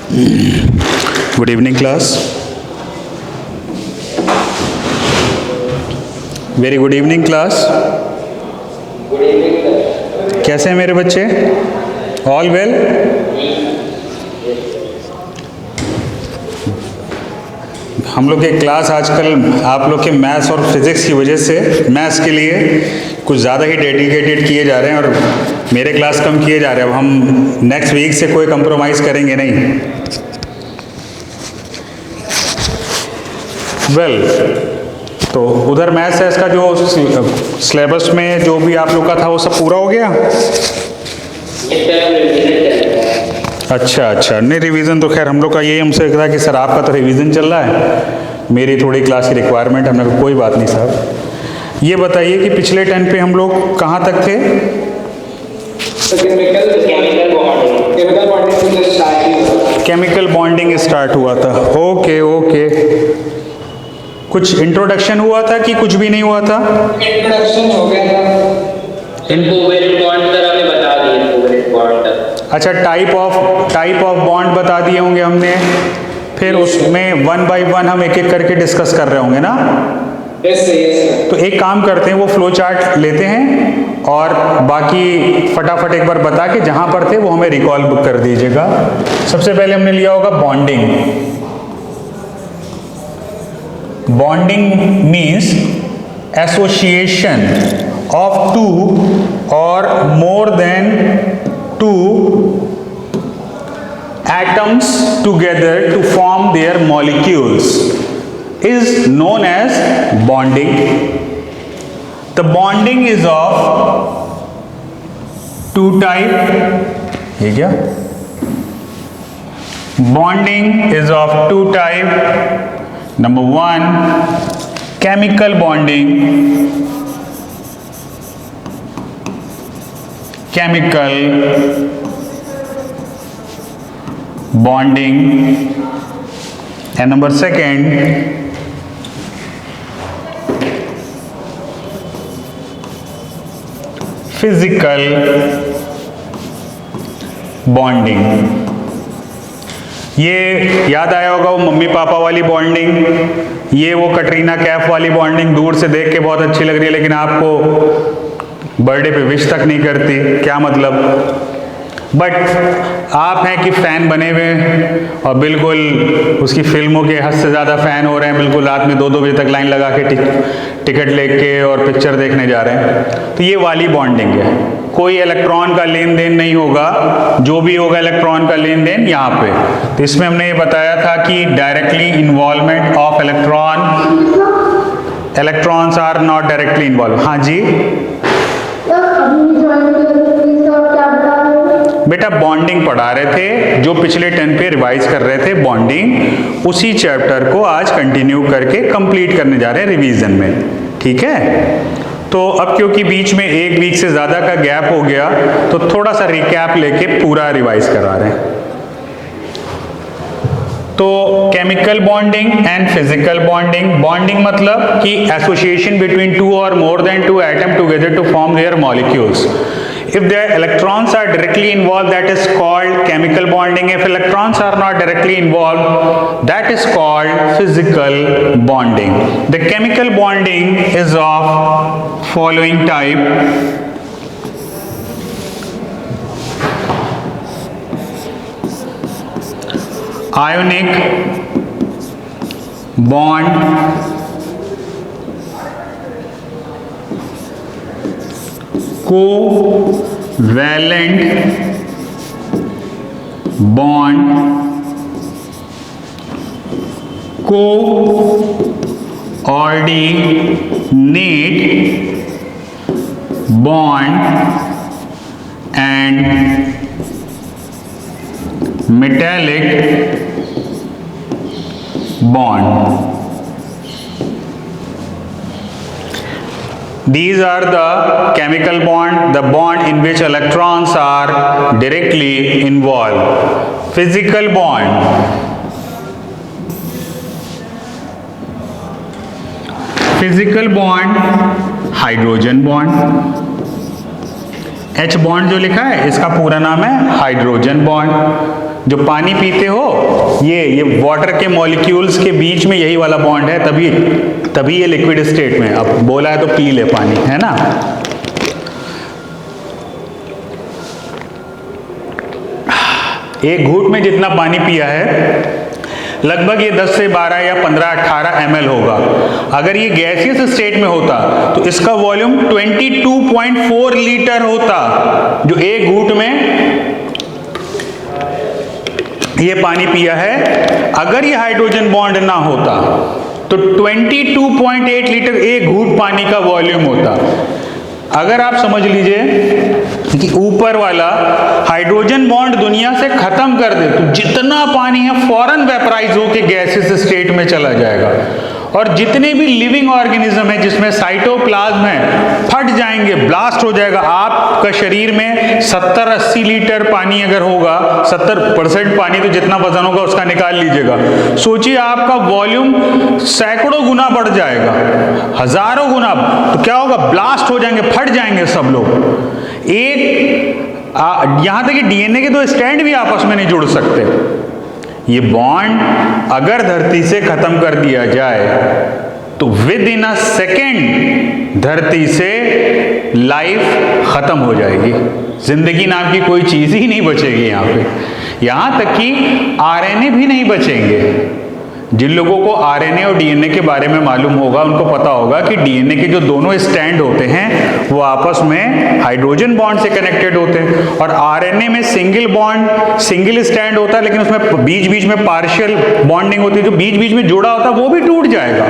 Good evening class. Very good evening class. कैसे हैं मेरे बच्चे? All well? हम लोग के क्लास आजकल आप लोग के मैथ्स और फिज़िक्स की वजह से मैथ्स के लिए कुछ ज़्यादा ही डेडिकेटेड किए जा रहे हैं और मेरे क्लास कम किए जा रहे हैं। अब हम नेक्स्ट वीक से कोई कंप्रोमाइज़ करेंगे नहीं। तो उधर मैथ्स है, इसका जो सिलेबस में जो भी आप लोग का था वो सब पूरा हो गया? अच्छा, नहीं रिवीजन तो खैर हम लोग का यही हमसे कहा कि सर आपका तो रिवीजन चल रहा है, मेरी थोड़ी क्लास की रिक्वायरमेंट। हमने कहा कोई बात नहीं साहब। ये बताइए कि पिछले 10 पे हम लोग कहाँ तक थे? केमिकल बॉन्डिंग स्टार्ट हुआ था। ओके। कुछ इंट्रोडक्शन हुआ था कि कुछ भी नहीं हुआ था? इंट्रोडक्शन हो गया था। कोवेलेंट बॉन्ड तरह में बता दिए, कोवेलेंट बॉन्ड। अच्छा, टाइप ऑफ बॉन्ड बता दिए होंगे हमने। फिर उसमें 1 बाय 1 हम एक एक करके डिस्कस कर रहे होंगे ना? यस। तो एक काम करते हैं, वो फ्लो चार्ट लेते हैं और बाकी फटाफट एक बार बता के जहां पर थे वो हमें रिकॉल कर दीजिएगा। सबसे पहले हमने लिया होगा bonding. Bonding means association of 2 or more than 2 atoms together to form their molecules is known as bonding. The bonding is of 2 type. ये क्या? Bonding is of 2 type. Number 1, chemical bonding. Chemical bonding, and number 2, physical bonding. ये याद आया होगा वो mummy papa वाली bonding, ये वो कटरीना कैफ वाली बॉन्डिंग। दूर से देख के बहुत अच्छी लग रही है लेकिन आपको बर्थडे पे विश तक नहीं करती। क्या मतलब? बट आप हैं कि फ़ैन बने हुए हैं और बिल्कुल उसकी फिल्मों के हद से ज़्यादा फ़ैन हो रहे हैं। बिल्कुल रात में 2-2 बजे तक लाइन लगा के टिकट लेके और पिक्चर देखने जा रहे हैं। तो ये वाली बॉन्डिंग है। कोई इलेक्ट्रॉन का लेन देन नहीं होगा, जो भी होगा इलेक्ट्रॉन का लेन देन यहाँ पे। तो इसमें हमने ये बताया था कि directly involvement of electrons are not directly involve. हाँ जी बेटा, बॉन्डिंग पढ़ा रहे थे, जो पिछले 10 पे रिवाइज कर रहे थे बॉन्डिंग, उसी चैप्टर को आज कंटिन्यू करके कंप्लीट करने जा रहे हैं रिवीजन में। ठीक है? तो अब क्योंकि बीच में 1 वीक से ज्यादा का गैप हो गया तो थोड़ा सा रिकैप लेके पूरा रिवाइज करा रहे हैं। तो chemical bonding and physical bonding. Bonding मतलब कि association between 2 or more than 2 atoms together to form their molecules. If the electrons are directly involved, that is called chemical bonding. If electrons are not directly involved, that is called physical bonding. The chemical bonding is of following type. Ionic bond, covalent bond, coordinate bond, and metallic bond. These are the chemical bond, the bond in which electrons are directly involved. Physical bond. Physical bond, hydrogen bond, H bond जो लिखा है इसका पूरा नाम है hydrogen bond. जो पानी पीते हो ये वाटर के मॉलिक्यूल्स के बीच में यही वाला बॉन्ड है, तभी ये लिक्विड स्टेट में। अब बोला है तो पी ले पानी, है ना। एक घूंट में जितना पानी पिया है लगभग ये 10 से 12 या 15 18 ml होगा। अगर ये गैसियस स्टेट में होता तो इसका वॉल्यूम 22.4 लीटर होता, जो एक घूंट में ये पानी पिया है। अगर ये हाइड्रोजन बॉन्ड ना होता तो 22.8 लीटर एक घूंट पानी का वॉल्यूम होता। अगर आप समझ लीजिए कि ऊपर वाला हाइड्रोजन बॉन्ड दुनिया से खत्म कर दे तो जितना पानी है फौरन वेपराइज होकर गैसेस स्टेट में चला जाएगा, और जितने भी लिविंग ऑर्गेनिज्म है जिसमें साइटोप्लाज्म है फट जाएंगे, ब्लास्ट हो जाएगा। आपका शरीर में 70-80 लीटर पानी अगर होगा, 70% पानी, तो जितना वजन होगा उसका निकाल लीजिएगा। सोचिए आपका वॉल्यूम सैकड़ों गुना बढ़ जाएगा, हजारों गुना। तो क्या होगा, ब्लास्ट हो जाएंगे, फट जाएंगे सब लोग। यहां तक कि डीएनए के 2 स्ट्रैंड भी आपस में नहीं जुड़ सकते। ये बॉन्ड अगर धरती से खत्म कर दिया जाए तो विद इन अ सेकेंड धरती से लाइफ खत्म हो जाएगी। जिंदगी नाम की कोई चीज ही नहीं बचेगी यहाँ पे। यहां तक कि आरएनए भी नहीं बचेंगे। जिन लोगों को आरएनए और डीएनए के बारे में मालूम होगा उनको पता होगा कि डीएनए के जो दोनों स्टैंड होते हैं वो आपस में हाइड्रोजन बॉन्ड से कनेक्टेड होते हैं, और आरएनए में सिंगल स्टैंड होता है, लेकिन उसमें बीच बीच में पार्शियल बॉन्डिंग होती है। जो बीच बीच में जुड़ा होता है वो भी टूट जाएगा,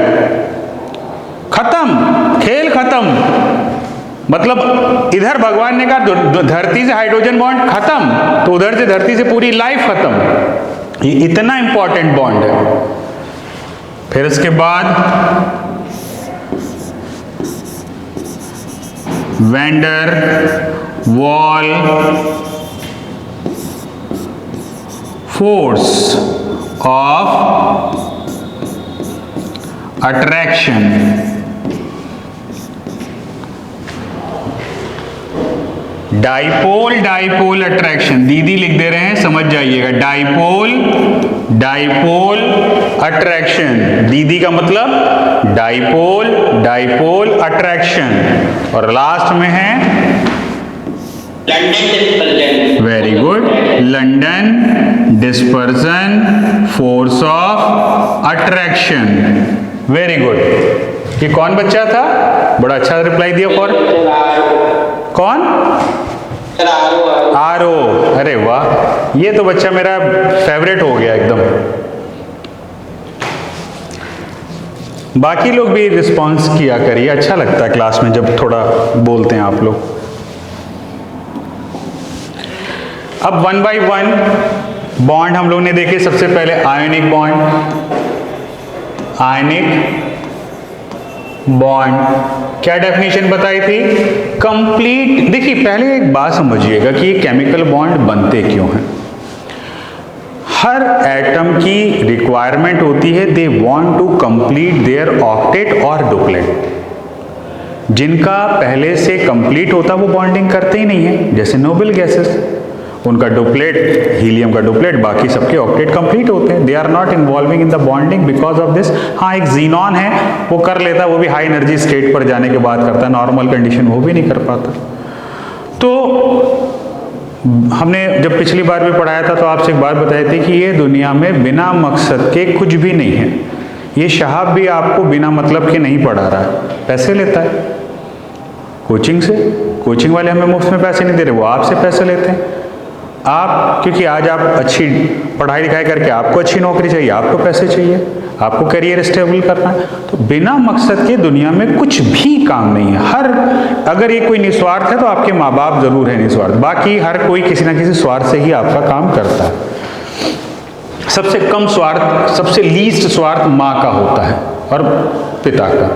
खत्म, खेल खत्म। मतलब इधर भगवान ने कहा धरती से हाइड्रोजन बॉन्ड खत्म, तो उधर से धरती से पूरी लाइफ खत्म। ये इतना इंपॉर्टेंट बॉन्ड है। फिर इसके बाद wander wall force of attraction. Dipole attraction, दीदी लिख दे रहे हैं, समझ जाइएगा। डाइपोल अट्रैक्शन, दीदी का मतलब डाइपोल अट्रैक्शन। और लास्ट में है London dispersion. Very good, London dispersion force of attraction. Very good. ये कौन बच्चा था, बड़ा अच्छा रिप्लाई दिया। कौन? आरो। अरे वाह, ये तो बच्चा मेरा फेवरेट हो गया एकदम। बाकी लोग भी रिस्पॉन्स किया करिए, अच्छा लगता है क्लास में जब थोड़ा बोलते हैं आप लोग। अब 1 by 1 बॉन्ड हम लोग ने देखे। सबसे पहले आयोनिक बॉन्ड, क्या डेफिनेशन बताई थी? कंप्लीट। देखिए पहले एक बात समझिएगा कि ये केमिकल बॉन्ड बनते क्यों हैं। हर एटम की रिक्वायरमेंट होती है, they want to complete their octet और डुप्लेट। जिनका पहले से कंप्लीट होता वो बॉन्डिंग करते ही नहीं है, जैसे नोबल गैसेस, उनका डुप्लेट, हीलियम का डुप्लेट, बाकी सबके ऑक्टेट कंप्लीट होते हैं। They are not involving in the bonding because of this. हाँ, एक जीनॉन है वो कर लेता है, वो भी हाई एनर्जी स्टेट पर जाने के बाद करता है, नॉर्मल कंडीशन वो भी नहीं कर पाता। तो हमने जब पिछली बार भी पढ़ाया था तो आपसे एक बात बताई थी कि ये दुनिया में बिना मकसद के कुछ भी नहीं है। ये शहाब भी आपको बिना मतलब के नहीं पढ़ा रहा है, पैसे लेता है कोचिंग से। कोचिंग वाले हमें मुफ्त में पैसे नहीं दे रहे, वो आपसे पैसे लेते हैं। आप, क्योंकि आज आप अच्छी पढ़ाई लिखाई करके आपको अच्छी नौकरी चाहिए, आपको पैसे चाहिए, आपको करियर स्टेबल करना है, तो बिना मकसद के दुनिया में कुछ भी काम नहीं है। अगर ये कोई निस्वार्थ है तो आपके माँ बाप जरूर है निस्वार्थ, बाकी हर कोई किसी ना किसी स्वार्थ से ही आपका काम करता है। सबसे कम स्वार्थ, सबसे लीस्ट स्वार्थ माँ का होता है और पिता का।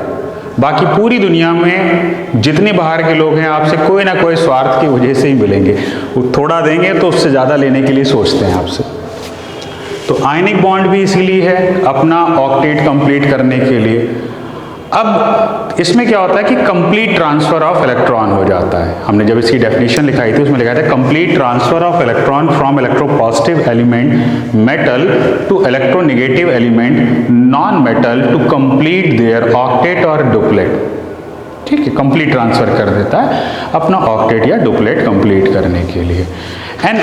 बाकी पूरी दुनिया में जितने बाहर के लोग हैं आपसे कोई ना कोई स्वार्थ की वजह से ही मिलेंगे। वो थोड़ा देंगे तो उससे ज़्यादा लेने के लिए सोचते हैं आपसे। तो आयनिक बॉन्ड भी इसीलिए है, अपना ऑक्टेट कंप्लीट करने के लिए। अब इसमें क्या होता है कि कंप्लीट ट्रांसफर ऑफ इलेक्ट्रॉन हो जाता है। हमने जब इसकी डेफिनेशन लिखाई थी उसमें लिखा था complete transfer of electron from electropositive element metal to electronegative element non metal to complete their octet और डुप्लेट। ठीक है, कंप्लीट ट्रांसफर कर देता है अपना ऑक्टेट या डुप्लेट कंप्लीट करने के लिए। And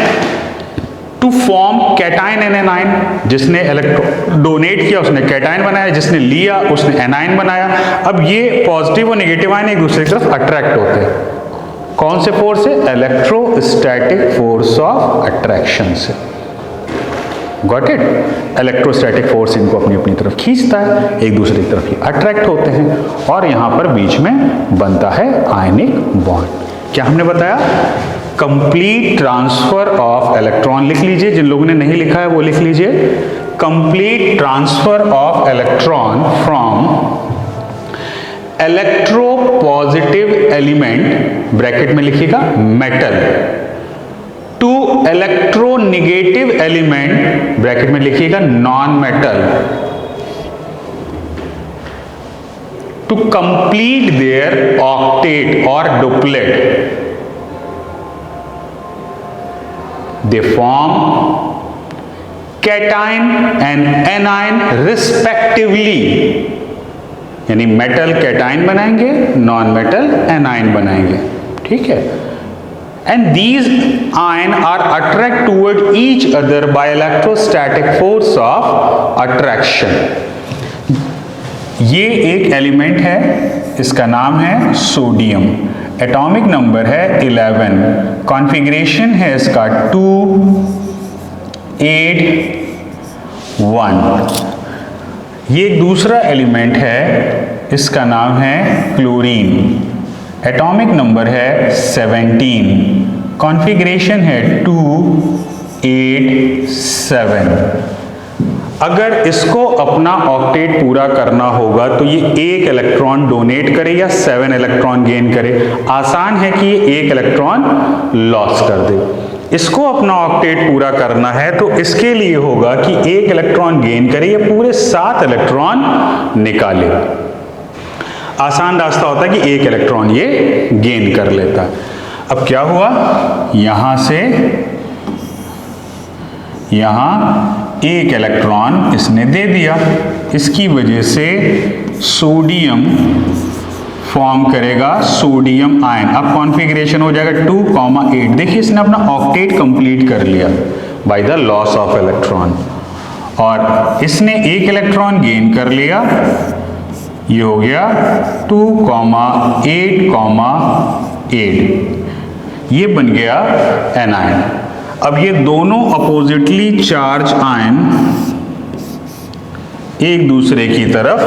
to form cation and anion, जिसने इलेक्ट्रॉन डोनेट किया उसने कैटाइन बनाया, जिसने लिया उसने एनाइन बनाया। अब ये पॉजिटिव और नेगेटिव आयन एक दूसरे की तरफ अट्रैक्ट होते हैं। कौन से फोर्स से? इलेक्ट्रोस्टैटिक फोर्स ऑफ अट्रैक्शन से। Got it? इलेक्ट्रोस्टैटिक फोर्स इनको अपनी अपनी तरफ खींचता है, एक दूसरे की तरफ अट्रैक्ट होते हैं और यहां पर बीच में बनता है आयनिक बॉन्ड। क्या हमने बताया? Complete transfer of electron. लिख लीजिए, जिन लोगों ने नहीं लिखा है वो लिख लीजिए। Complete transfer of electron from electropositive element, bracket में लिखिएगा metal, to electronegative element, bracket में लिखिएगा non metal, to complete their octet और duplet. They form cation and anion respectively, यानी मेटल कैटाइन बनाएंगे, नॉन मेटल एनाइन बनाएंगे। ठीक है, and these ion are attract toward each other by electrostatic force of attraction. ये एक element है, इसका नाम है सोडियम, एटॉमिक नंबर है 11, कॉन्फ़िगरेशन है इसका 2, 8, 1। ये एक दूसरा एलिमेंट है, इसका नाम है क्लोरीन, एटॉमिक नंबर है 17, कॉन्फ़िगरेशन है 2, 8, 7। अगर इसको अपना ऑक्टेट पूरा करना होगा तो ये एक इलेक्ट्रॉन डोनेट करे या 7 इलेक्ट्रॉन गेन करे। आसान है कि ये एक इलेक्ट्रॉन लॉस कर दे। इसको अपना ऑक्टेट पूरा करना है तो इसके लिए होगा कि एक इलेक्ट्रॉन गेन करे या पूरे 7 इलेक्ट्रॉन निकाले। आसान रास्ता होता है कि एक इलेक्ट्रॉन ये गेन कर लेता है। अब क्या हुआ, यहां से यहां एक इलेक्ट्रॉन इसने दे दिया, इसकी वजह से सोडियम फॉर्म करेगा सोडियम आयन। अब कॉन्फ़िगरेशन हो जाएगा 2,8। देखिए इसने अपना ऑक्टेट कंप्लीट कर लिया by the loss of electron और इसने एक इलेक्ट्रॉन गेन कर लिया, ये हो गया 2,8,8, ये बन गया एनायन। अब ये दोनों अपोजिटली चार्ज आयन एक दूसरे की तरफ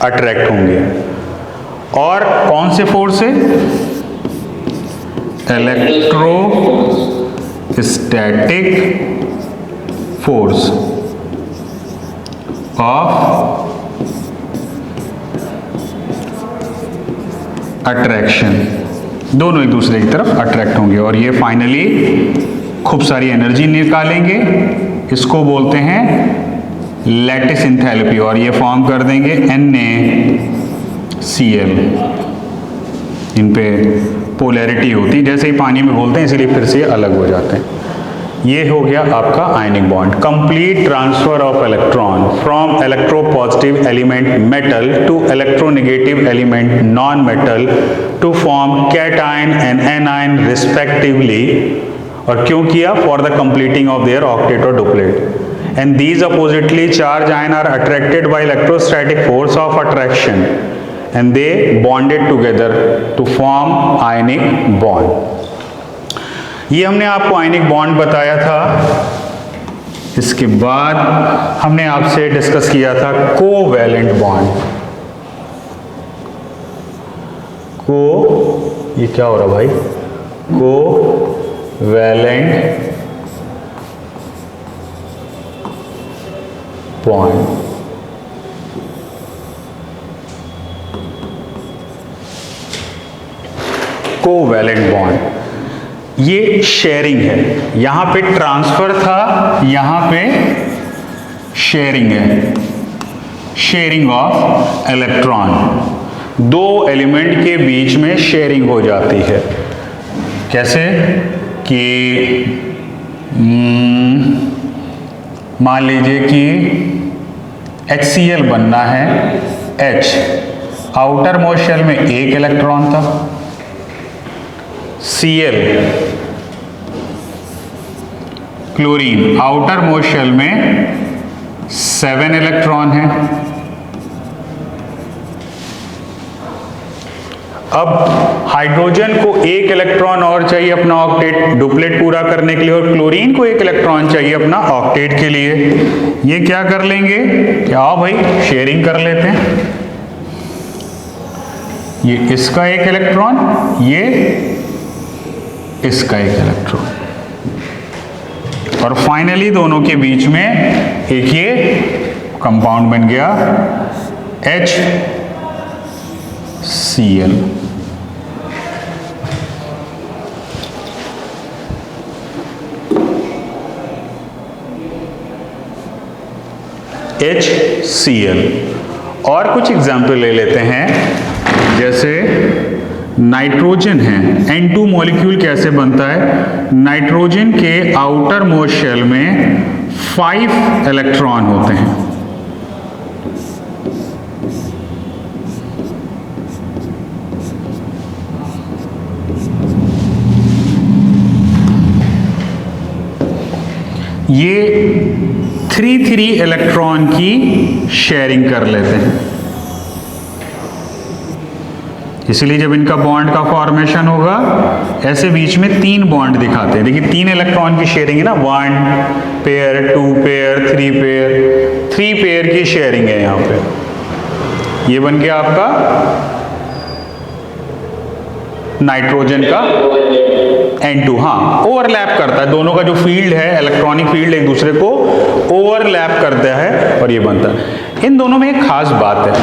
अट्रैक्ट होंगे और कौन से फोर्स से? इलेक्ट्रोस्टैटिक फोर्स ऑफ अट्रैक्शन, दोनों एक दूसरे की तरफ अट्रैक्ट होंगे और ये फाइनली खूब सारी एनर्जी निकालेंगे। इसको बोलते हैं लैटिस एंथैल्पी और ये फॉर्म कर देंगे NaCl। इन पे पोलैरिटी होती है, जैसे ही पानी में बोलते हैं इसीलिए फिर से ये अलग हो जाते हैं। ये हो गया आपका ionic bond. Complete transfer of electron from electropositive element metal to electronegative element non metal to form cation and anion respectively. और क्यों किया? For the completing of their octet और duplet. And these oppositely charge ion are attracted by electrostatic force of attraction and they bonded together to form ionic bond. ये हमने आपको ionic bond बताया था। इसके बाद हमने आपसे डिस्कस किया था कोवैलेंट बॉन्ड। ये क्या हो रहा भाई? Covalent bond. कोवैलेंट बॉन्ड ये शेयरिंग है। यहां पे ट्रांसफर था, यहां पे शेयरिंग है। Sharing of electron. दो एलिमेंट के बीच में शेयरिंग हो जाती है। कैसे कि मान लीजिए कि HCl बनना है H, आउटर मोस्ट शेल में एक इलेक्ट्रॉन था, Cl chlorine outermost shell में 7 इलेक्ट्रॉन है। अब हाइड्रोजन को एक इलेक्ट्रॉन और चाहिए अपना ऑक्टेट डुप्लेट पूरा करने के लिए, और क्लोरीन को एक इलेक्ट्रॉन चाहिए अपना ऑक्टेट के लिए। ये क्या कर लेंगे कि आओ भाई शेयरिंग कर लेते हैं। ये इसका एक इलेक्ट्रॉन, ये इसका एक इलेक्ट्रॉन, और फाइनली दोनों के बीच में एक ये कंपाउंड बन गया HCl। HCl। और कुछ एग्जाम्पल ले लेते हैं, जैसे नाइट्रोजन है, N2 मॉलिक्यूल कैसे बनता है। नाइट्रोजन के आउटर मोस्ट शेल में 5 इलेक्ट्रॉन होते हैं। ये 3 इलेक्ट्रॉन की शेयरिंग कर लेते हैं। इसलिए जब इनका बॉन्ड का फॉर्मेशन होगा ऐसे बीच में 3 बॉन्ड दिखाते हैं। देखिए 3 इलेक्ट्रॉन की शेयरिंग है ना, 1 पेयर, 2 पेयर, 3 पेयर, 3 पेयर की शेयरिंग है यहां पे। ये बन गया आपका नाइट्रोजन का N2। हाँ, ओवरलैप करता है, दोनों का जो फील्ड है इलेक्ट्रॉनिक फील्ड एक दूसरे को ओवरलैप करता है और ये बनता है। इन दोनों में एक खास बात है,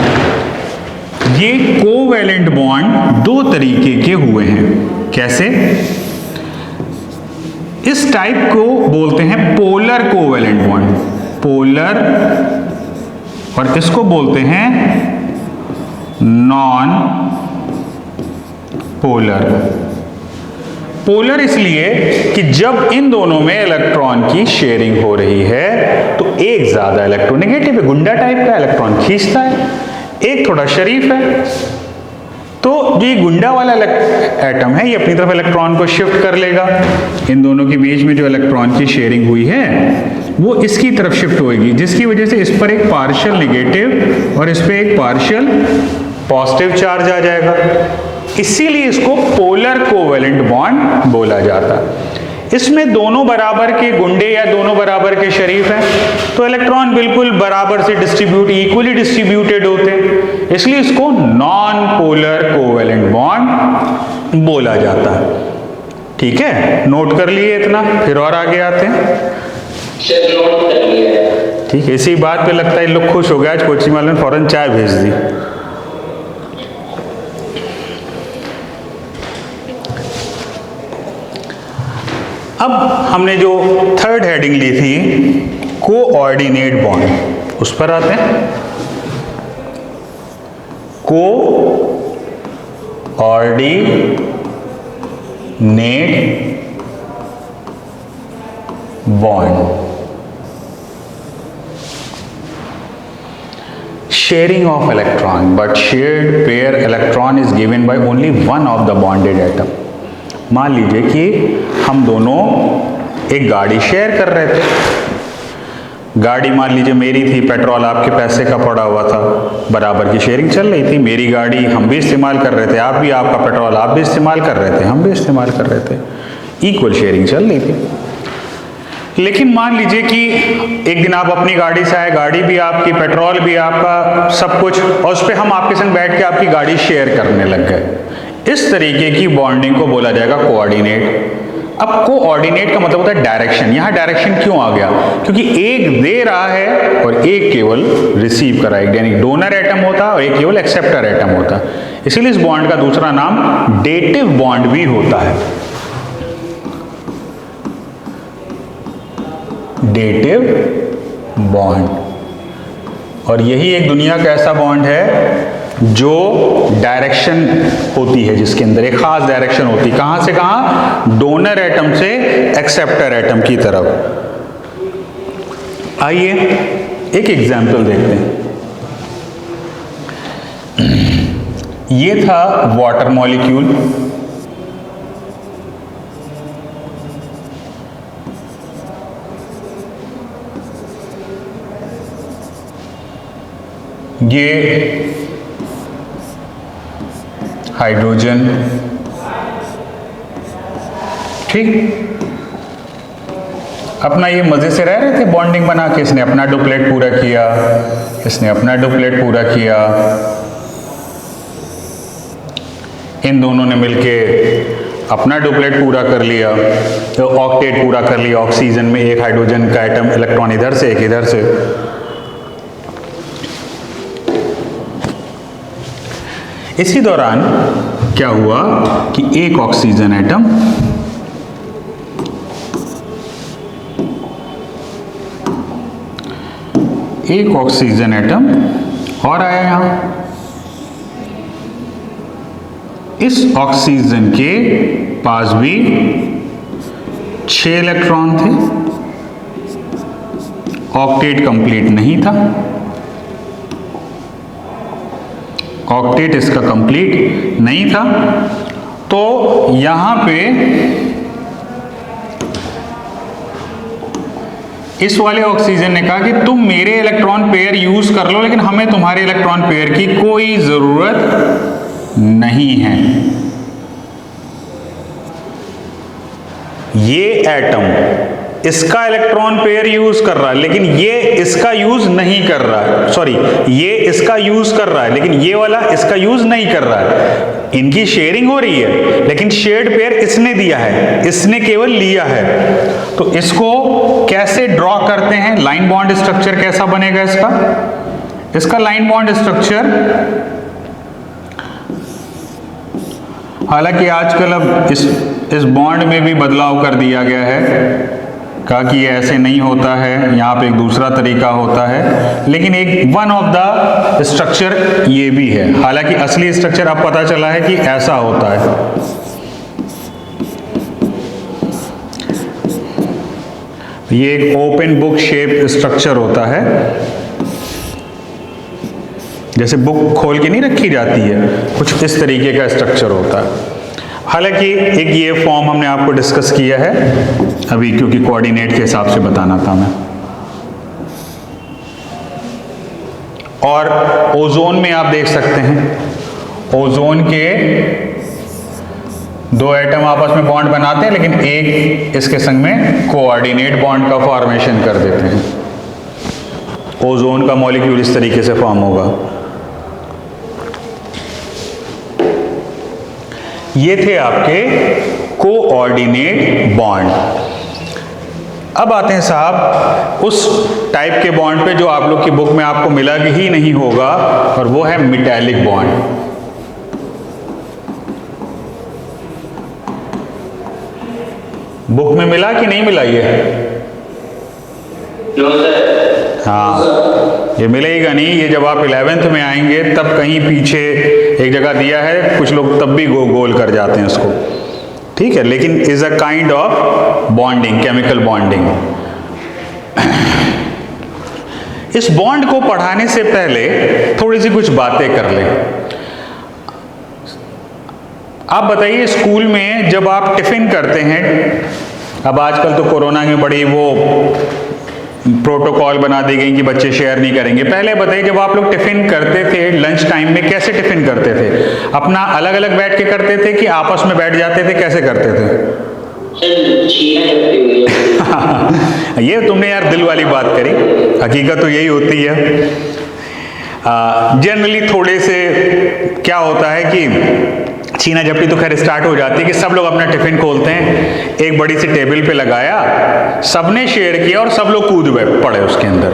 ये कोवैलेंट बॉन्ड 2 तरीके के हुए हैं। कैसे? इस टाइप को बोलते हैं पोलर कोवैलेंट बॉन्ड, पोलर, और इसको बोलते हैं नॉन पोलर। पोलर इसलिए कि जब इन दोनों में इलेक्ट्रॉन की शेयरिंग हो रही है तो एक ज्यादा इलेक्ट्रोनेगेटिव है, गुंडा टाइप का इलेक्ट्रॉन खींचता है, एक थोड़ा शरीफ है। तो ये गुंडा वाला एटम है, ये अपनी तरफ इलेक्ट्रॉन को शिफ्ट कर लेगा। इन दोनों के बीच में जो इलेक्ट्रॉन की शेयरिंग हुई है वो इसकी तरफ शिफ्ट होगी, जिसकी वजह से इस पर एक पार्शियल नेगेटिव और इस पर एक पार्शियल पॉजिटिव चार्ज आ जाएगा। इसीलिए इसको पोलर कोवैलेंट बॉन्ड बोला जाता है। इसमें दोनों बराबर के गुंडे या दोनों बराबर के शरीफ हैं, तो इलेक्ट्रॉन बिल्कुल बराबर से इक्वली डिस्ट्रीब्यूटेड होते हैं, इसलिए इसको नॉन पोलर कोवैलेंट बॉन्ड बोला जाता है। ठीक है, नोट कर लिए इतना, फिर और आगे आते हैं। ठीक है, इसी बात पे लगता है लोग खुश हो गए, आज कोचिंग वाले ने फौरन चाय भेज दी। अब हमने जो थर्ड हेडिंग ली थी कोऑर्डिनेट बॉन्ड, उस पर आते हैं। Coordinate bond, sharing of electron, but shared pair electron is given by only one of the bonded atom। मान लीजिए कि हम दोनों एक गाड़ी शेयर कर रहे थे। गाड़ी मान लीजिए मेरी थी, पेट्रोल आपके पैसे का पड़ा हुआ था, बराबर की शेयरिंग चल रही थी। मेरी गाड़ी हम भी इस्तेमाल कर रहे थे, आप भी, आपका पेट्रोल आप भी इस्तेमाल कर रहे थे, हम भी इस्तेमाल कर रहे थे, इक्वल शेयरिंग चल रही थी। लेकिन मान लीजिए कि एक दिन आप अपनी गाड़ी से आए, गाड़ी भी आपकी, पेट्रोल भी आपका, सब कुछ, और उस पर हम आपके संग बैठ के आपकी गाड़ी शेयर करने लग गए। इस तरीके की बॉन्डिंग को बोला जाएगा कोऑर्डिनेट। अब कोऑर्डिनेट का मतलब होता है डायरेक्शन। यहां डायरेक्शन क्यों आ गया? क्योंकि एक दे रहा है और एक केवल रिसीव कर रहा है, यानी डोनर एटम होता है और एक केवल एक्सेप्टर एटम होता है। इसीलिए इस बॉन्ड का दूसरा नाम डेटिव बॉन्ड भी होता है, डेटिव बॉन्ड। और यही एक दुनिया का ऐसा बॉन्ड है जो डायरेक्शन होती है, जिसके अंदर एक खास डायरेक्शन होती है। कहाँ से कहाँ? डोनर एटम से एक्सेप्टर एटम की तरफ। आइए एक एग्जाम्पल देखते हैं। ये था वाटर मॉलिक्यूल, ये हाइड्रोजन, ठीक। अपना ये मजे से रह रहे थे बॉन्डिंग बना के। इसने अपना डुप्लेट पूरा किया, इसने अपना डुप्लेट पूरा किया, इन दोनों ने मिलके अपना डुप्लेट पूरा कर लिया, तो ऑक्टेट पूरा कर लिया। ऑक्सीजन में एक हाइड्रोजन का एटम, इलेक्ट्रॉन इधर से एक इधर से। इसी दौरान क्या हुआ कि एक ऑक्सीजन एटम और आया यहां। इस ऑक्सीजन के पास भी 6 इलेक्ट्रॉन थे, ऑक्टेट कंप्लीट नहीं था, ऑक्टेट इसका कंप्लीट नहीं था। तो यहां पे इस वाले ऑक्सीजन ने कहा कि तुम मेरे इलेक्ट्रॉन पेयर यूज कर लो, लेकिन हमें तुम्हारे इलेक्ट्रॉन पेयर की कोई जरूरत नहीं है। ये एटम इसका इलेक्ट्रॉन पेयर यूज कर रहा है, लेकिन ये इसका यूज नहीं कर रहा है। सॉरी, ये इसका यूज कर रहा है, लेकिन ये वाला इसका यूज नहीं कर रहा है। इनकी शेयरिंग हो रही है, लेकिन शेयर्ड पेयर इसने दिया है, इसने केवल लिया है। तो इसको कैसे ड्रॉ करते हैं? लाइन बॉन्ड स्ट्रक्चर कैसा बनेगा इसका लाइन बॉन्ड स्ट्रक्चर, हालांकि आजकल अब इस बॉन्ड में भी बदलाव कर दिया गया है, कहा कि ये ऐसे नहीं होता है, यहाँ पे एक दूसरा तरीका होता है, लेकिन एक वन ऑफ द स्ट्रक्चर ये भी है। हालांकि असली स्ट्रक्चर अब पता चला है कि ऐसा होता है। ये एक ओपन बुक शेप स्ट्रक्चर होता है, जैसे बुक खोल के नहीं रखी जाती है, कुछ इस तरीके का स्ट्रक्चर होता है। हालांकि एक ये फॉर्म हमने आपको डिस्कस किया है अभी, क्योंकि कोऑर्डिनेट के हिसाब से बताना था मैं। और ओजोन में आप देख सकते हैं, ओजोन के 2 एटम आपस में बॉन्ड बनाते हैं, लेकिन एक इसके संग में कोऑर्डिनेट बॉन्ड का फॉर्मेशन कर देते हैं। ओजोन का मॉलिक्यूल इस तरीके से फॉर्म होगा। ये थे आपके कोऑर्डिनेट बॉन्ड। अब आते हैं साहब उस टाइप के बॉन्ड पे जो आप लोग की बुक में आपको मिला ही नहीं होगा, और वो है मेटालिक बॉन्ड। बुक में मिला कि नहीं मिला ये? हाँ, ये मिलेगा नहीं। ये जब आप 11th में आएंगे तब कहीं पीछे एक जगह दिया है, कुछ लोग तब भी गोल कर जाते हैं उसको, ठीक है। लेकिन is a kind of bonding, chemical bonding. इस बॉन्ड को पढ़ाने से पहले थोड़ी सी कुछ बातें कर लें। आप बताइए, स्कूल में जब आप टिफिन करते हैं, अब आजकल तो कोरोना में बड़ी वो प्रोटोकॉल बना दी गई कि बच्चे शेयर नहीं करेंगे। पहले बताइए, जब आप लोग टिफिन करते थे लंच टाइम में, कैसे टिफिन करते थे? अपना अलग अलग बैठ के करते थे कि आपस में बैठ जाते थे? कैसे करते थे? ये तुमने यार दिल वाली बात करी, हकीकत तो यही होती है। जनरली थोड़े से क्या होता है कि छीना झपटी तो खैर स्टार्ट हो जाती है कि सब लोग अपना टिफिन खोलते हैं, एक बड़ी सी टेबल पे लगाया, सबने शेयर किया और सब लोग कूद पड़े उसके अंदर,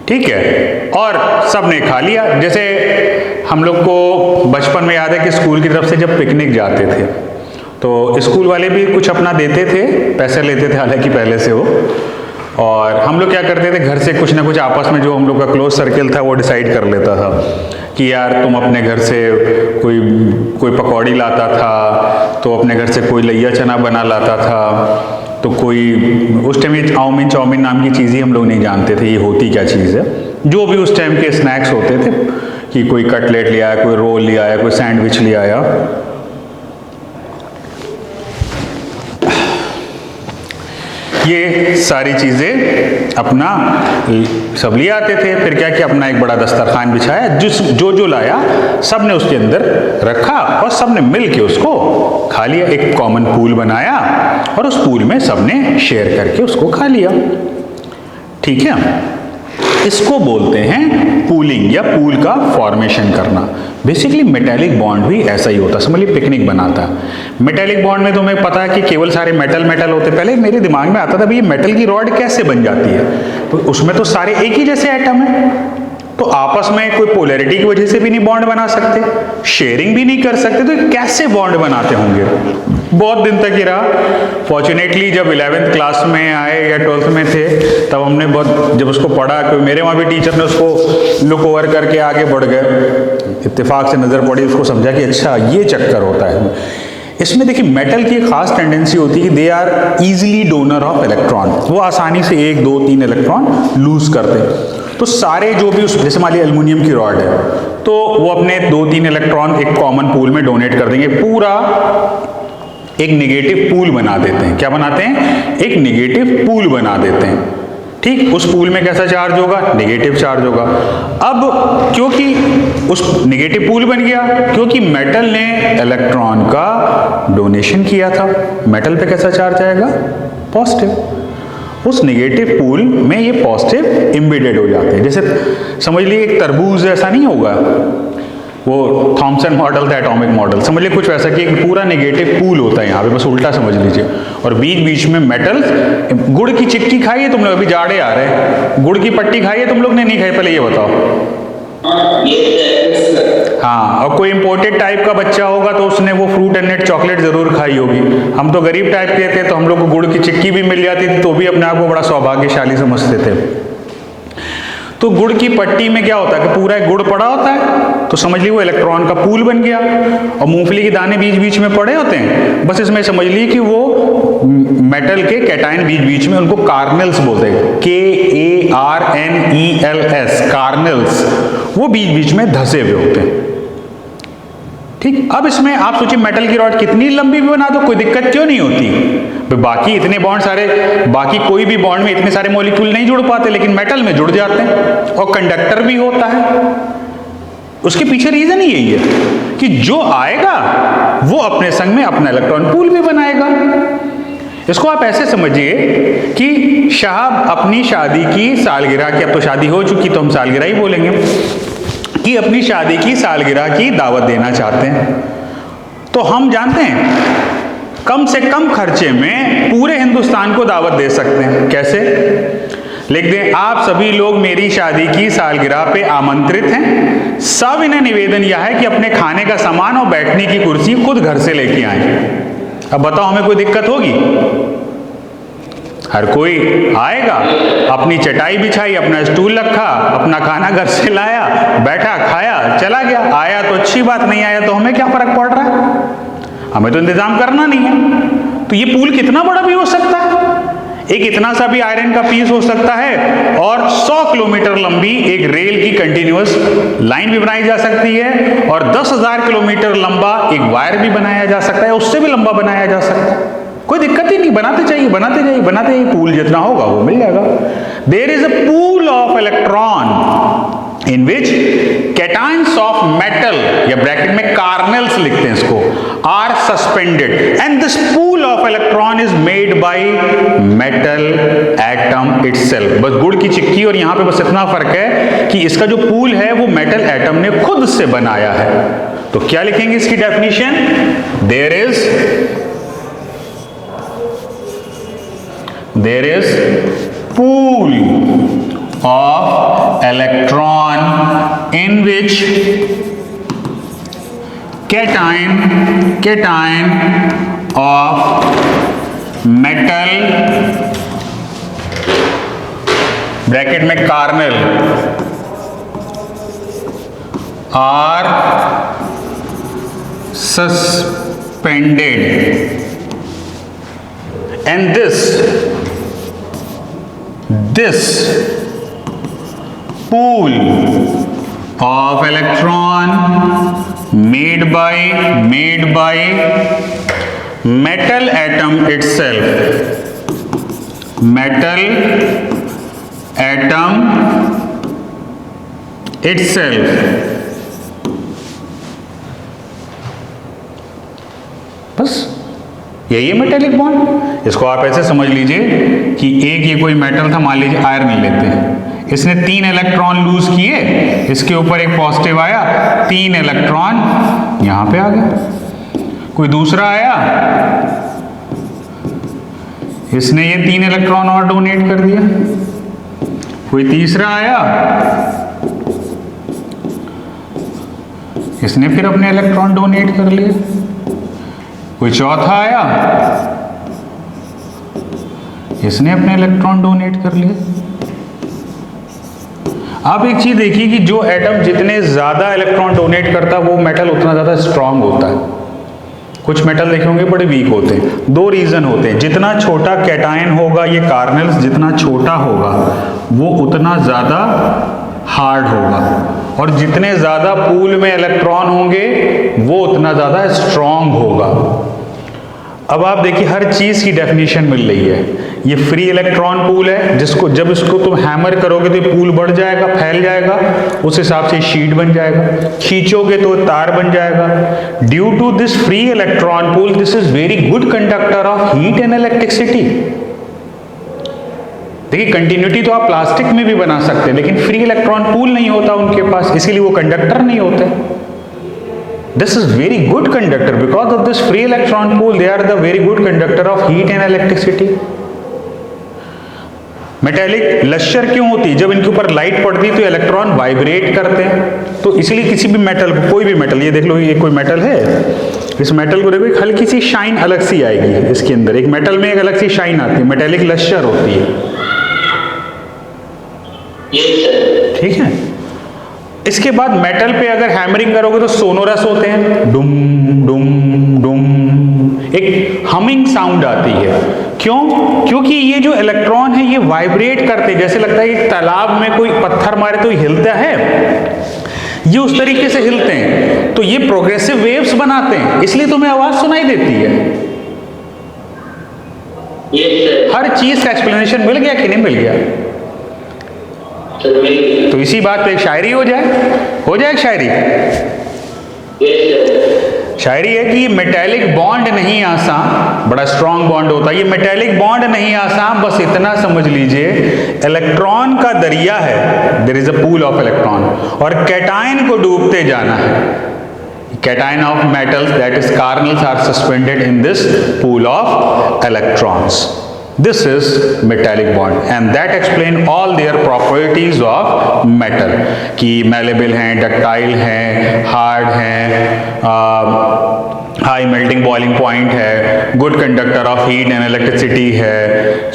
ठीक है, और सबने खा लिया। जैसे हम लोग को बचपन में याद है कि स्कूल की तरफ से जब पिकनिक जाते थे तो स्कूल वाले भी कुछ अपना देते थे, पैसे लेते थे हालांकि पहले से वो, और हम लोग क्या करते थे, घर से कुछ ना कुछ आपस में जो हम लोग का क्लोज सर्किल था वो डिसाइड कर लेता था कि यार तुम अपने घर से कोई पकौड़ी लाता था, तो अपने घर से कोई लैया चना बना लाता था, तो कोई उस टाइम ये चाउमीन नाम की चीज़ ही हम लोग नहीं जानते थे ये होती क्या चीज़ है। जो भी उस टाइम के स्नैक्स होते थे कि कोई कटलेट ले आया, कोई रोल ले आया, कोई सैंडविच ले आया, ये सारी चीज़ें अपना सब ले आते थे। फिर क्या किया, अपना एक बड़ा दस्तरखान बिछाया, जो लाया सब ने उसके अंदर रखा और सब ने मिल के उसको खा लिया। एक कॉमन पूल बनाया और उस पूल में सब ने शेयर करके उसको खा लिया। ठीक है, इसको बोलते हैं पूलिंग या पूल का फॉर्मेशन करना। बेसिकली मेटेलिक बॉन्ड भी ऐसा ही होता है। समझ लीजिए पिकनिक बनाता है। मेटेलिक बॉन्ड में तुम्हें पता है कि केवल सारे मेटल होते। पहले मेरे दिमाग में आता था भाई ये मेटल की रॉड कैसे बन जाती है, तो उसमें तो सारे एक ही जैसे एटम है, तो आपस में कोई पोलैरिटी की वजह से भी नहीं बॉन्ड बना सकते, शेयरिंग भी नहीं कर सकते, तो कैसे बॉन्ड बनाते होंगे। बहुत दिन तक ही रहा। फॉर्चुनेटली जब 11th क्लास में आए या 12th में थे तब हमने बहुत जब उसको पढ़ा, क्योंकि मेरे वहाँ भी टीचर ने उसको लुक ओवर करके आगे बढ़ गए, इत्तेफाक से नज़र पड़ी, उसको समझा कि अच्छा ये चक्कर होता है। इसमें देखिए मेटल की खास टेंडेंसी होती है कि they are easily donor of electron, वो आसानी से 1, 2, 3 इलेक्ट्रॉन लूज करते हैं। तो सारे जो भी उस जैसे मान लीजिए एल्युमिनियम की रॉड है तो वो अपने 2-3 इलेक्ट्रॉन एक कॉमन पूल में डोनेट कर देंगे, पूरा एक नेगेटिव पूल बना देते हैं। क्या बनाते हैं? एक नेगेटिव पूल बना देते हैं। ठीक, उस पूल में कैसा चार्ज होगा? नेगेटिव चार्ज होगा। अब क्योंकि उस नेगेटिव पूल बन गया, क्योंकि मेटल ने इलेक्ट्रॉन का डोनेशन किया था, मेटल पे कैसा चार्ज आएगा? पॉजिटिव। उस नेगेटिव पूल में ये पॉजिटिव एम्बेडेड हो जाते हैं। जैसे समझ लीजिए एक तरबूज ऐसा नहीं होगा, वो थॉमसन मॉडल था एटॉमिक मॉडल, समझ लीजिए कुछ वैसा कि एक पूरा नेगेटिव पूल होता है यहाँ पे, बस उल्टा समझ लीजिए, और बीच बीच में मेटल। गुड़ की चिक्की खाई है तुम लोग? अभी जाड़े आ रहे हैं, गुड़ की पट्टी खाई है तुम लोग ने? नहीं खाई? पहले ये बताओ। हाँ, और कोई इंपोर्टेड टाइप का बच्चा होगा तो उसने वो फ्रूट एंड नेट चॉकलेट जरूर खाई होगी। हम तो गरीब टाइप के थे तो हम लोग को गुड़ की चिक्की भी मिल जाती थी तो भी अपने आप को बड़ा सौभाग्यशाली समझते थे। तो गुड़ की पट्टी में क्या होता है कि पूरा एक गुड़ पड़ा होता है, तो समझ लीजिए वो इलेक्ट्रॉन का पूल बन गया, और मूंगफली के दाने बीच बीच में पड़े होते हैं। बस इसमें समझ लीजिए कि वो मेटल के कैटायन बीच बीच में, उनको कार्नेल्स बोलते हैं, KARNELS, कार्नेल्स, वो बीच बीच में धसे हुए होते हैं। ठीक, अब इसमें आप सोचिए मेटल की रॉड कितनी लंबी भी बना दो कोई दिक्कत क्यों नहीं होती। बाकी इतने बॉन्ड सारे, बाकी कोई भी बॉन्ड में इतने सारे मॉलिक्यूल नहीं जुड़ पाते, लेकिन मेटल में जुड़ जाते हैं, और कंडक्टर भी होता है। उसके पीछे रीजन ही यही है कि जो आएगा वो अपने संग में अपना इलेक्ट्रॉन पूल भी बनाएगा। इसको आप ऐसे समझिए कि साहब अपनी शादी की सालगिरह की, अब तो शादी हो चुकी तो हम सालगिरह ही बोलेंगे, कि अपनी शादी की सालगिरह की दावत देना चाहते हैं, तो हम जानते हैं कम से कम खर्चे में पूरे हिंदुस्तान को दावत दे सकते हैं। कैसे? लिख दें, आप सभी लोग मेरी शादी की सालगिरह पे आमंत्रित हैं। सब इन्हें निवेदन यह है कि अपने खाने का सामान और बैठने की कुर्सी खुद घर से लेके आए। अब बताओ हमें कोई दिक्कत होगी? हर कोई आएगा, अपनी चटाई बिछाई, अपना स्टूल रखा, अपना खाना घर से लाया, बैठा, खाया, चला गया। आया तो अच्छी बात, नहीं आया तो हमें क्या फर्क पड़ रहा है, हमें तो इंतजाम करना नहीं है। तो ये पूल कितना बड़ा भी हो सकता है, एक इतना सा भी आयरन का पीस हो सकता है, और 100 किलोमीटर लंबी एक रेल की कंटिन्यूअस लाइन भी बनाई जा सकती है, और 10,000 किलोमीटर लंबा एक वायर भी बनाया जा सकता है, उससे भी लंबा बनाया जा सकता है। कोई दिक्कत ही नहीं, बनाते जाइए, बनाते जाइए, बनाते जाइए, पूल जितना होगा वो मिल जाएगा। There is a pool of electron in which cations of metal, या ब्रैकेट में कार्नेल्स लिखते हैं इसको, are suspended, and this pool of electron is made by metal atom itself. बस गुड़ की चिक्की और यहां पे बस इतना फर्क है कि इसका जो पूल है वो मेटल एटम ने खुद से बनाया है। तो क्या लिखेंगे इसकी definition? there is pool of electron in which cation of metal bracket में kernel are suspended and this pool of electron made by metal atom itself बस यही है मेटेलिक बॉन्ड। इसको आप ऐसे समझ लीजिए कि एक ये कोई मेटल था, मान लीजिए आयरन लेते हैं, इसने 3 इलेक्ट्रॉन लूज किए, इसके ऊपर एक पॉजिटिव आया, 3 इलेक्ट्रॉन यहां पे आ गया। कोई दूसरा आया, इसने ये 3 इलेक्ट्रॉन और डोनेट कर दिया। कोई तीसरा आया, इसने फिर अपने इलेक्ट्रॉन डोनेट कर लिए। कोई चौथा आया, इसने अपने इलेक्ट्रॉन डोनेट कर लिए। आप एक चीज देखिए कि जो एटम जितने ज्यादा इलेक्ट्रॉन डोनेट करता है वो मेटल उतना ज्यादा स्ट्रांग होता है। कुछ मेटल देखे होंगे बड़े वीक होते हैं। 2 रीजन होते हैं, जितना छोटा कैटायन होगा, ये कार्नेल्स जितना छोटा होगा वो उतना ज्यादा हार्ड होगा, और जितने ज्यादा पूल में इलेक्ट्रॉन होंगे वो उतना ज्यादा स्ट्रांग होगा। अब आप देखिए हर चीज की डेफिनेशन मिल रही है। ये फ्री इलेक्ट्रॉन पूल है, जिसको जब इसको तुम हैमर करोगे तो ये पूल बढ़ जाएगा, फैल जाएगा, उस हिसाब से शीट बन जाएगा, खींचोगे तो तार बन जाएगा। Due to this free electron pool, this is very good conductor of heat and electricity. देखिए कंटिन्यूटी तो आप प्लास्टिक में भी बना सकते हैं, लेकिन फ्री इलेक्ट्रॉन पूल नहीं होता उनके पास, इसीलिए वो कंडक्टर नहीं होते। This is very good conductor because of this free electron pool. They are the very good conductor of heat and electricity. Metallic lustre क्यों होती है? जब इनके ऊपर लाइट पड़ती है तो इलेक्ट्रॉन वाइब्रेट करते हैं। तो इसलिए किसी भी मेटल को, कोई भी मेटल, ये देख लो ये कोई मेटल है, इस मेटल को देखो एक हल्की सी शाइन अलग सी आएगी इसके अंदर, एक मेटल में एक अलग सी शाइन आती है, मेटेलिक लश्यर होती है। ठीक है। इसके बाद मेटल पे अगर हैमरिंग करोगे तो सोनोरस होते हैं, डुम डुम डुम, एक हमिंग साउंड आती है। क्यों? क्योंकि ये जो इलेक्ट्रॉन है ये वाइब्रेट करते हैं, जैसे लगता है कि तालाब में कोई पत्थर मारे तो हिलता है, ये उस तरीके से हिलते हैं। तो ये प्रोग्रेसिव वेव्स बनाते हैं, इसलिए तुम्हें आवाज सुनाई देती है। हर चीज का एक्सप्लेनेशन मिल गया कि नहीं मिल गया? तो इसी बात पे एक शायरी हो जाए शायरी। शायरी है कि मेटेलिक बॉन्ड नहीं आसान, बड़ा स्ट्रॉन्ग बॉन्ड होता है। ये मेटेलिक बॉन्ड नहीं आसान, बस इतना समझ लीजिए इलेक्ट्रॉन का दरिया है, there is a pool of electron, और कैटायन को डूबते जाना है। Cation of metals that is kernels are suspended in this pool of electrons. This is metallic bond and that explain all their properties of metal कि malleable हैं, ductile हैं, hard हैं, high melting boiling point है, good conductor of heat and electricity है,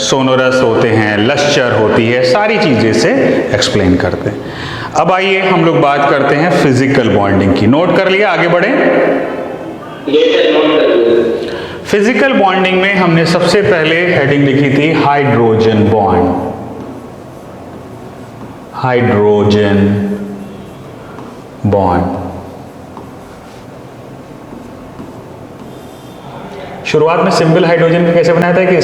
sonorous होते हैं, luster होती है, सारी चीजें से explain करते हैं। अब आइए हम लोग बात करते हैं फिजिकल बॉन्डिंग की। नोट कर लिया? आगे बढ़े। फिजिकल बॉन्डिंग में हमने सबसे पहले हेडिंग लिखी थी हाइड्रोजन बॉन्ड। हाइड्रोजन बॉन्ड शुरुआत में सिंपल हाइड्रोजन का कैसे बनाया था कि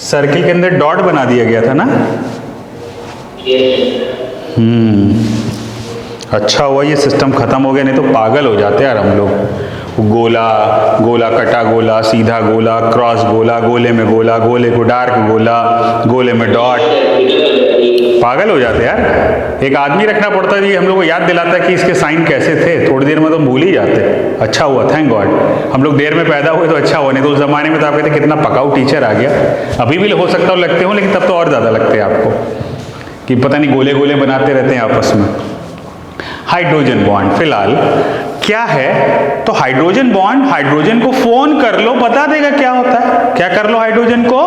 सर्किल के अंदर डॉट बना दिया गया था ना। अच्छा हुआ ये सिस्टम खत्म हो गया, नहीं तो पागल हो जाते यार हम लोग। गोला गोला, कटा गोला, सीधा गोला, क्रॉस गोला, गोले में गोला, गोले को डार्क गोला, गोले में डॉट, पागल हो जाते यार। एक आदमी रखना पड़ता है, हम लोग को याद दिलाता है कि इसके साइन कैसे थे, थोड़ी देर में तो भूल ही जाते। अच्छा हुआ, थैंक गॉड हम लोग देर में पैदा हुए तो अच्छा हुआ, नहीं तो उस जमाने में तो आप कहते कितना पकाऊ टीचर आ गया। अभी भी हो सकता हो लगते हो, लेकिन तब तो और ज्यादा लगते हैं आपको कि पता नहीं गोले गोले बनाते रहते हैं आपस में। हाइड्रोजन बॉन्ड फिलहाल क्या है? तो हाइड्रोजन बॉन्ड, हाइड्रोजन को फोन कर लो बता देगा क्या होता है। क्या कर लो? हाइड्रोजन को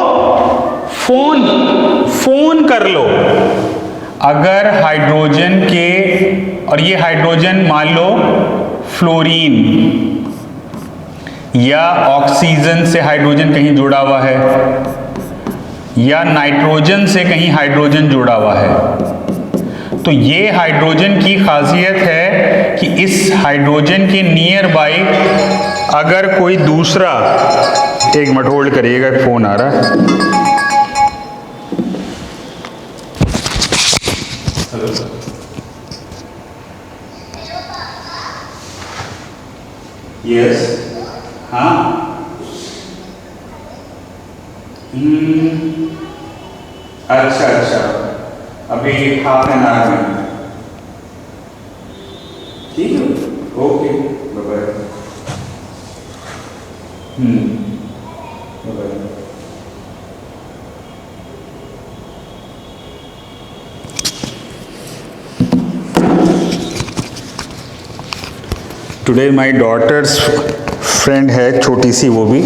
फोन कर लो। अगर हाइड्रोजन के, और ये हाइड्रोजन मान लो फ्लोरीन या ऑक्सीजन से हाइड्रोजन कहीं जुड़ा हुआ है, या नाइट्रोजन से कहीं हाइड्रोजन जुड़ा हुआ है, तो ये हाइड्रोजन की खासियत है कि इस हाइड्रोजन के नियर बाई अगर कोई दूसरा, एक मिनट होल्ड करिएगा, फोन आ रहा है। Hello sir. यस, हाँ, अच्छा अच्छा, अभी हाफ एन आवर में, ठीक है, okay, bye bye. Bye. Today my daughter's friend है, छोटी सी, वो भी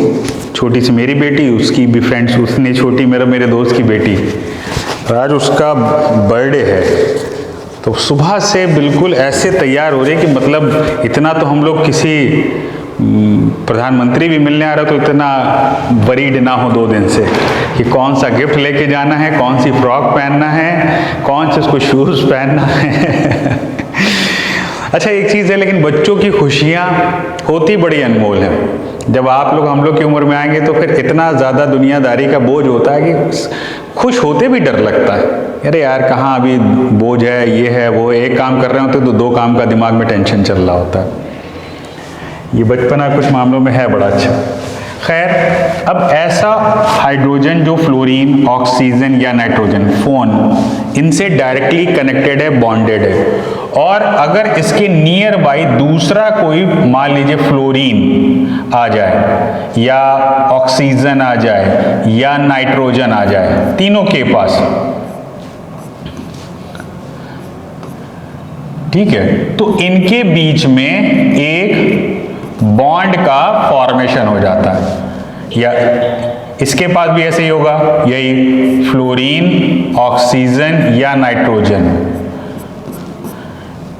छोटी सी मेरी बेटी, उसकी भी फ्रेंड्स, उसने छोटी, मेरे दोस्त की बेटी, आज उसका बर्थडे है, तो सुबह से बिल्कुल ऐसे तैयार हो रही है कि मतलब इतना तो हम लोग किसी प्रधानमंत्री भी मिलने आ रहा तो इतना वरीड ना हो 2 दिन से कि कौन सा गिफ्ट लेके जाना है, कौन सी फ्रॉक पहनना है, कौन से उसको शूज़ पहनना है। अच्छा, एक चीज़ है, लेकिन बच्चों की खुशियाँ होती बड़ी अनमोल हैं। जब आप लोग हम लोग की उम्र में आएंगे तो फिर इतना ज़्यादा दुनियादारी का बोझ होता है कि खुश होते भी डर लगता है। अरे यार, कहाँ अभी बोझ है, ये है, वो, एक काम कर रहे होते तो 2 काम का दिमाग में टेंशन चल रहा होता है। ये बचपना कुछ मामलों में है बड़ा अच्छा। खैर, अब ऐसा हाइड्रोजन जो फ्लोरीन, ऑक्सीजन या नाइट्रोजन, फोन, इनसे डायरेक्टली कनेक्टेड है, बॉन्डेड है, और अगर इसके नियर बाई दूसरा कोई, मान लीजिए फ्लोरीन आ जाए या ऑक्सीजन आ जाए या नाइट्रोजन आ जाए, तीनों के पास, ठीक है, तो इनके बीच में एक बॉन्ड का फॉर्मेशन हो जाता है, या इसके पास भी ऐसे ही होगा, यही फ्लोरीन, ऑक्सीजन या नाइट्रोजन,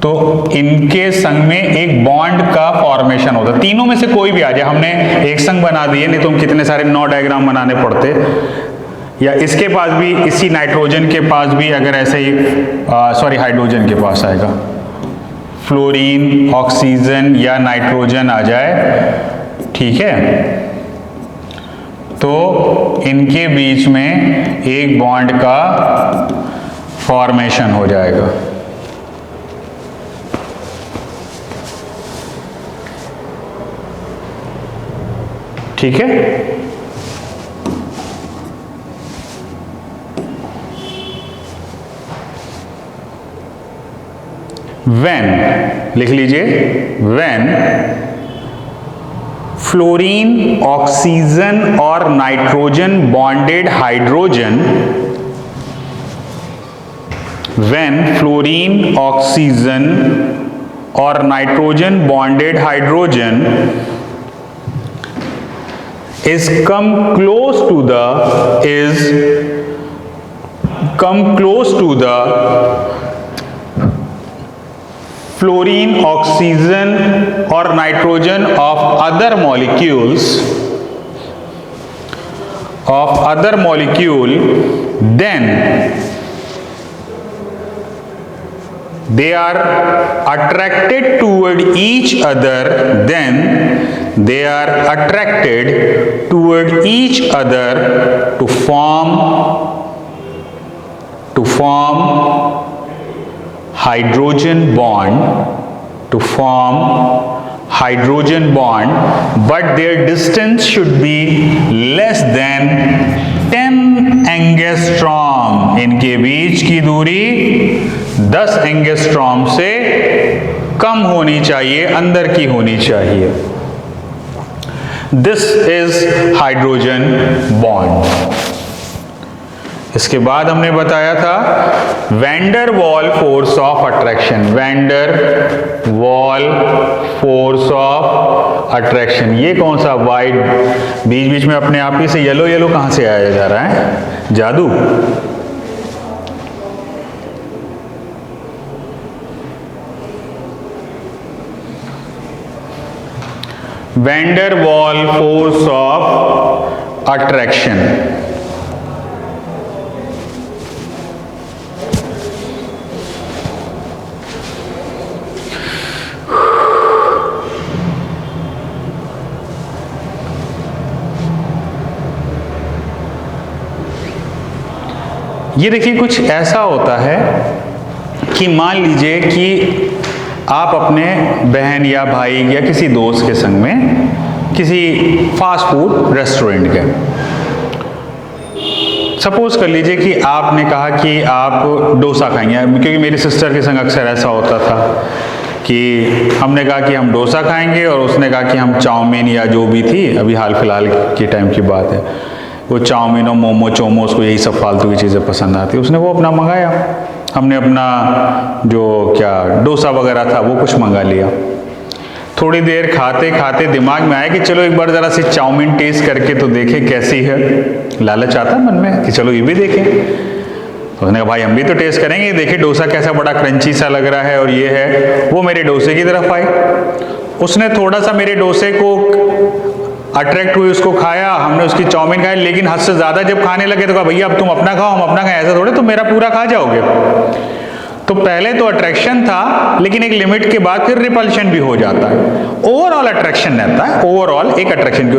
तो इनके संग में एक बॉन्ड का फॉर्मेशन होता है। तीनों में से कोई भी आ जाए, हमने एक संग बना दिए, नहीं तो हम कितने सारे 9 डायग्राम बनाने पड़ते, या इसके पास भी, इसी नाइट्रोजन के पास भी अगर ऐसे ही, सॉरी, हाइड्रोजन के पास आएगा, फ्लोरीन, ऑक्सीजन या नाइट्रोजन आ जाए, ठीक है, तो इनके बीच में एक बॉन्ड का फॉर्मेशन हो जाएगा। ठीक है, when, लिख लीजिए, when फ्लोरीन, ऑक्सीजन और nitrogen bonded hydrogen, when fluorine, oxygen और nitrogen bonded hydrogen is come close to the fluorine, oxygen or nitrogen of other molecule, then they are attracted toward each other, to form hydrogen bond, but their distance should be less than 10 angstrom. इनके बीच की दूरी 10 angstrom से कम होनी चाहिए, अंदर की होनी चाहिए। This is hydrogen bond. इसके बाद हमने बताया था वैन डर वाल force of attraction. Van der वाल फोर्स ऑफ अट्रैक्शन, ये कौन सा वाइट बीच बीच में अपने आप ही से येलो येलो कहां से आया जा रहा है? जादू। Wander wall force of attraction. ये देखिए कुछ ऐसा होता है कि मान लीजिए कि आप अपने बहन या भाई या किसी दोस्त के संग में किसी फास्ट फूड रेस्टोरेंट गए। सपोज कर लीजिए कि आपने कहा कि आप डोसा खाएंगे, क्योंकि मेरी सिस्टर के संग अक्सर ऐसा होता था कि हमने कहा कि हम डोसा खाएंगे और उसने कहा कि हम चाउमीन या जो भी थी, अभी हाल फिलहाल के टाइम की बात है, वो चाउमीन और मोमो चोमो उसको यही सब फालतू की चीज़ें पसंद आती, उसने वो अपना मंगाया, हमने अपना जो क्या डोसा वगैरह था वो कुछ मंगा लिया। थोड़ी देर खाते खाते दिमाग में आया कि चलो एक बार ज़रा सी चाउमीन टेस्ट करके तो देखें कैसी है, लालच आता है मन में कि चलो ये भी देखें। तो उसने कहा भाई हम भी तो टेस्ट करेंगे, देखिए डोसा कैसा बड़ा क्रंची सा लग रहा है और ये है। वो मेरे डोसे की तरफ आई, उसने थोड़ा सा मेरे डोसे को अट्रैक्ट हुई, उसको खाया, हमने उसकी चाउमीन खाई, लेकिन हद से ज़्यादा जब खाने लगे तो कहा भैया अब तुम अपना खाओ हम अपना खाएं, ऐसा थोड़े तुम मेरा पूरा खा जाओगे। तो पहले तो अट्रैक्शन था, लेकिन एक लिमिट के बाद फिर रिपल्शन भी हो जाता है। ओवरऑल अट्रैक्शन रहता है, ओवरऑल एक अट्रैक्शन,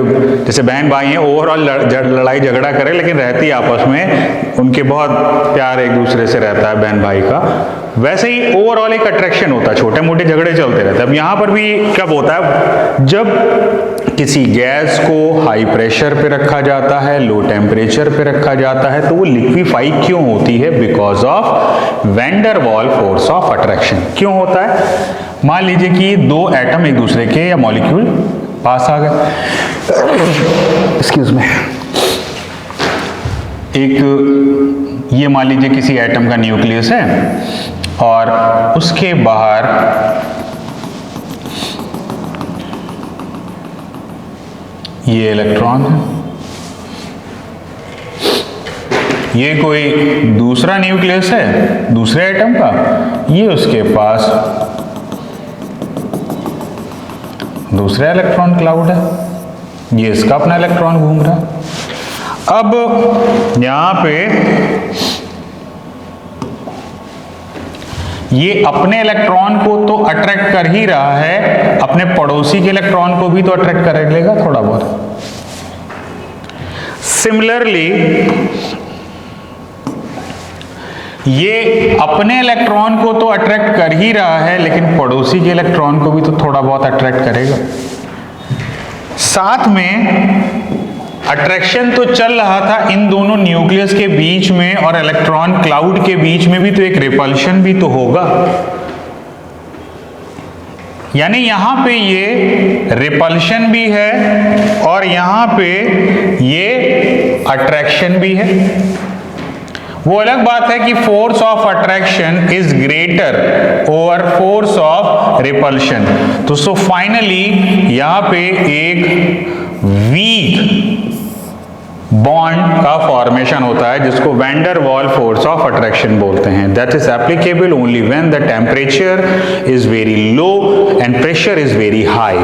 जैसे बहन भाई हैं ओवरऑल लड़ाई झगड़ा करें लेकिन रहती है आपस में, उनके बहुत प्यार एक दूसरे से रहता है बहन भाई का, वैसे ही ओवरऑल एक अट्रैक्शन होता है, छोटे मोटे झगड़े चलते रहते हैं। अब यहाँ पर भी कब होता है, जब किसी गैस को हाई प्रेशर पे रखा जाता है, लो टेम्परेचर पे रखा जाता है, तो वो लिक्विफाई क्यों होती है? बिकॉज ऑफ वैन डर वाल फोर्स ऑफ अट्रैक्शन। क्यों होता है? मान लीजिए कि दो एटम एक दूसरे के या मॉलिक्यूल पास आ गए, एक्सक्यूज मी, एक ये मान लीजिए किसी एटम का न्यूक्लियस है और उसके बाहर ये इलेक्ट्रॉन है, ये कोई दूसरा न्यूक्लियस है दूसरे एटम का, ये उसके पास दूसरा इलेक्ट्रॉन क्लाउड है, ये इसका अपना इलेक्ट्रॉन घूम रहा है। अब यहां पे ये अपने इलेक्ट्रॉन को तो अट्रैक्ट कर ही रहा है, अपने पड़ोसी के इलेक्ट्रॉन को भी तो अट्रैक्ट कर लेगा थोड़ा बहुत। सिमिलरली ये अपने इलेक्ट्रॉन को तो अट्रैक्ट कर ही रहा है, लेकिन पड़ोसी के इलेक्ट्रॉन को भी तो थोड़ा बहुत अट्रैक्ट करेगा। साथ में अट्रैक्शन तो चल रहा था इन दोनों न्यूक्लियस के बीच में और इलेक्ट्रॉन क्लाउड के बीच में भी, तो एक रिपल्शन भी तो होगा। यानी यहां पे ये रिपल्शन भी है और यहां पे ये अट्रैक्शन भी है। वो अलग बात है कि force of attraction is greater over force of repulsion. तो सो फाइनली यहां पे एक वीक बॉन्ड का फॉर्मेशन होता है जिसको वैन डर वाल फोर्स ऑफ अट्रैक्शन बोलते हैं। That is applicable only when the temperature is very low and pressure is very high.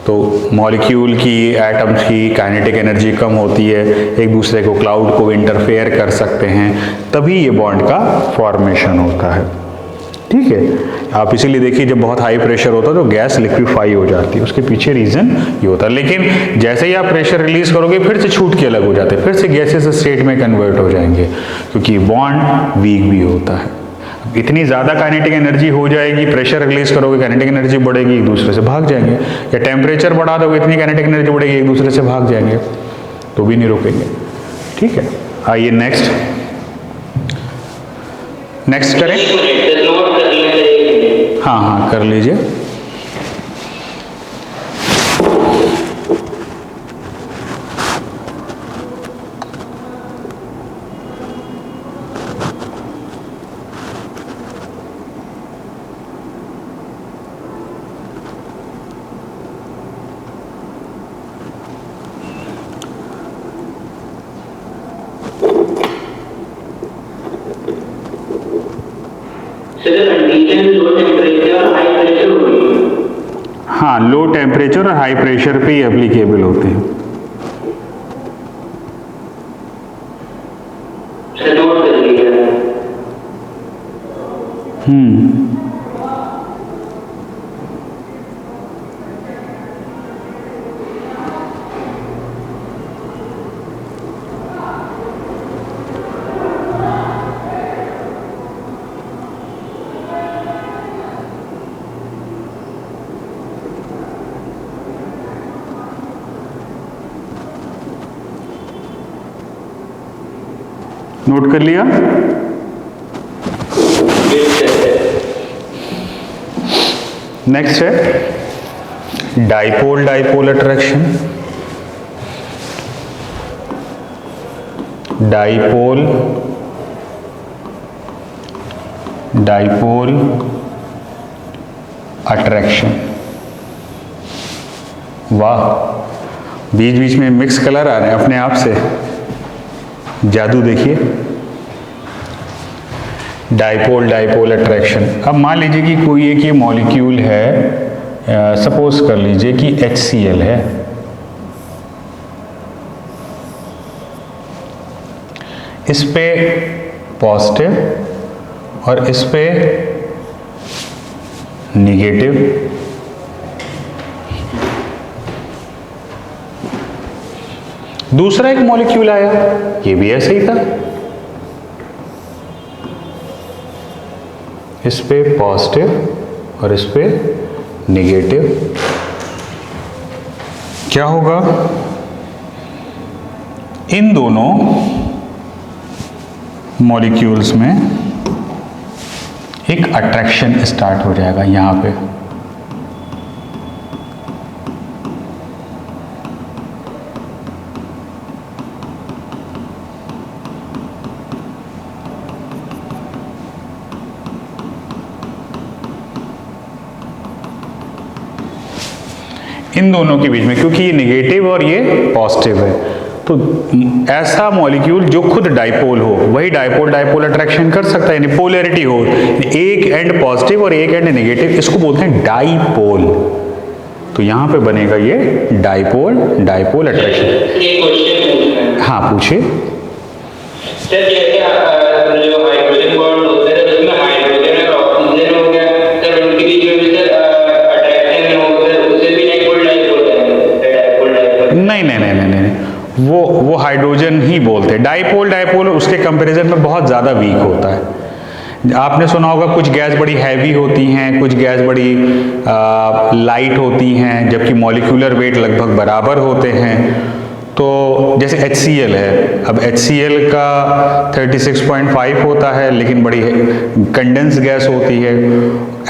तो मॉलिक्यूल की, एटम्स की काइनेटिक एनर्जी कम होती है, एक दूसरे को क्लाउड को इंटरफेयर कर सकते हैं, तभी ये बॉन्ड का फॉर्मेशन होता है। ठीक है, आप इसीलिए देखिए जब बहुत हाई प्रेशर होता है तो गैस लिक्विफाई हो जाती है, उसके पीछे रीजन ये होता है। लेकिन जैसे ही आप प्रेशर रिलीज करोगे फिर से छूट के अलग हो जाते हैं, फिर से गैसेस स्टेट में कन्वर्ट हो जाएंगे, क्योंकि बॉन्ड वीक भी होता है। इतनी ज़्यादा काइनेटिक एनर्जी हो जाएगी, प्रेशर रिलीज करोगे काइनेटिक एनर्जी बढ़ेगी, एक दूसरे से भाग जाएंगे, या टेम्परेचर बढ़ा दोगे इतनी काइनेटिक एनर्जी बढ़ेगी, एक दूसरे से भाग जाएंगे, तो भी नहीं रुकेंगे। ठीक है, आइए नेक्स्ट करें। हाँ कर लीजिए। हाँ, लो टेम्परेचर और हाई प्रेशर पे ही एप्लीकेबल होते हैं। नोट कर लीजिए। नोट कर लिया? नेक्स्ट है dipole dipole attraction. Dipole dipole attraction. वाह, बीच बीच में मिक्स कलर आ रहे हैं अपने आप से, जादू देखिए। Dipole dipole attraction. अब मान लीजिए कि कोई एक ये मॉलिक्यूल है, सपोज कर लीजिए कि HCl है। इस पे पॉजिटिव और इस पे निगेटिव। दूसरा एक मॉलिक्यूल आया, ये भी ऐसे ही था, इस पे पॉजिटिव और इस पे निगेटिव। क्या होगा? इन दोनों मॉलिक्यूल्स में एक अट्रैक्शन स्टार्ट हो जाएगा यहां पे। इन दोनों के बीच में, क्योंकि ये निगेटिव और ये पॉजिटिव है, तो ऐसा मॉलिक्यूल जो खुद डाइपोल हो वही डाइपोल डाइपोल अट्रैक्शन कर सकता है, यानी पोलैरिटी हो, एक एंड पॉजिटिव और एक एंड नेगेटिव, इसको बोलते हैं डाइपोल। तो यहां पे बनेगा ये डाइपोल डाइपोल अट्रैक्शन। एक क्वेश्चन पूछना है। हाँ, पूछिए। सर जैसे जो हाइड्रोजन बॉन्ड होता है उसमें हाइड्रोजन और ऑक्सीजन हो गया, सर उनके बीच में भी सर अट्रैक्शन हो, सर उससे भी डाइपोल डाइपोल है, डाइपोल डाइपोल। नहीं नहीं नहीं नहीं नहीं, वो हाइड्रोजन ही बोलते हैं। डाइपोल डाइपोल उसके कंपैरिजन में बहुत ज़्यादा वीक होता है। आपने सुना होगा कुछ गैस बड़ी हैवी होती हैं, कुछ गैस बड़ी लाइट होती हैं, जबकि मॉलिक्यूलर वेट लगभग बराबर होते हैं। तो जैसे HCl है, अब HCl का 36.5 होता है, लेकिन बड़ी कंडेंस गैस होती है।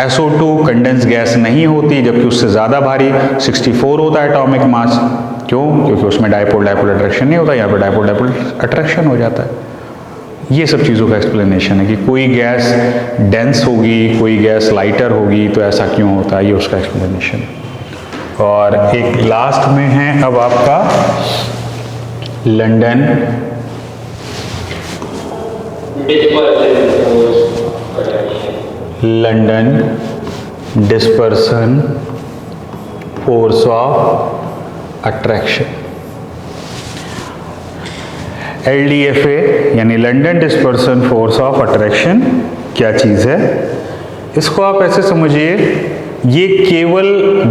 SO2 कंडेंस गैस नहीं होती, जबकि उससे ज़्यादा भारी 64 होता है एटॉमिक मास। क्यों? क्योंकि उसमें डाइपोल डाइपोल अट्रैक्शन नहीं होता, यहाँ पे डाइपोल डाइपोल अट्रैक्शन हो जाता है। ये सब चीज़ों का एक्सप्लेनेशन है कि कोई गैस डेंस होगी, कोई गैस लाइटर होगी, तो ऐसा क्यों होता है, ये उसका एक्सप्लेनेशन है। और एक लास्ट में है अब आपका London dispersion force of attraction, LDFA यानी London dispersion force of attraction क्या चीज़ है? इसको आप ऐसे समझिए, ये केवल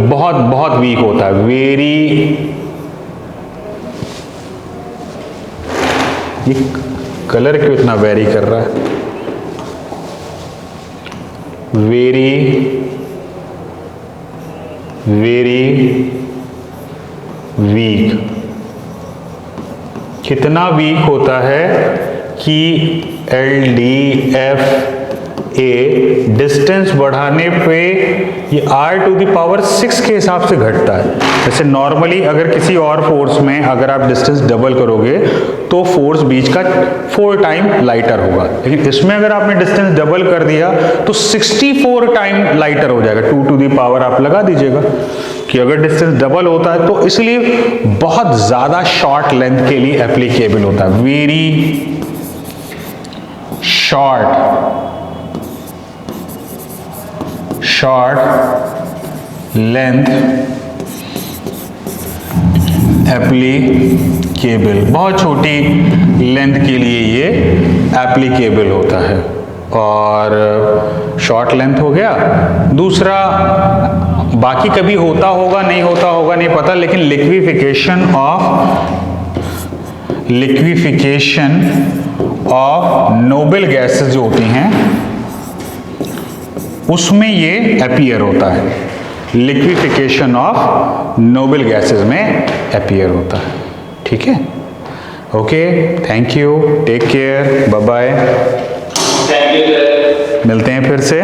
बहुत बहुत वीक होता है, वेरी, ये कलर क्यों इतना वेरी कर रहा है, वेरी वेरी वीक। कितना वीक होता है कि LDFA डिस्टेंस बढ़ाने पे ये R⁻⁶ के हिसाब से घटता है। जैसे नॉर्मली अगर किसी और फोर्स में अगर आप डिस्टेंस डबल करोगे तो फोर्स बीच का 4 टाइम लाइटर होगा, लेकिन इसमें अगर आपने डिस्टेंस डबल कर दिया तो 64 टाइम लाइटर हो जाएगा। 2 आप लगा दीजिएगा कि अगर डिस्टेंस डबल होता है, तो इसलिए बहुत ज्यादा शॉर्ट लेंथ के लिए एप्लीकेबल होता है, वेरी शॉर्ट लेंथ एप्लीकेबल, बहुत छोटी लेंथ के लिए ये एप्लीकेबल होता है। और शॉर्ट लेंथ हो गया। दूसरा, बाकी कभी होता होगा नहीं होता होगा नहीं पता, लेकिन लिक्विफिकेशन ऑफ नोबल गैसेस जो होती हैं उसमें ये अपीयर होता है। लिक्विफिकेशन ऑफ नोबल गैसेस में अपीयर होता है। ठीक है, okay, thank you, take care, bye bye, thank you sir. मिलते हैं फिर से।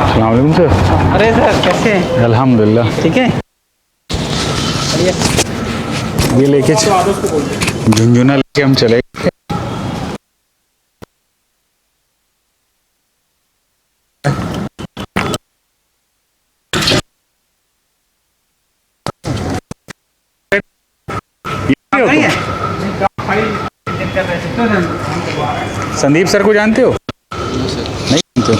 अस्सलाम वालेकुम सर। अरे सर कैसे हैं? अल्हम्दुलिल्लाह। ठीक है। ये लेके झुंझुना लेके हम चले गए। संदीप सर को जानते हो? नहीं जानते हो?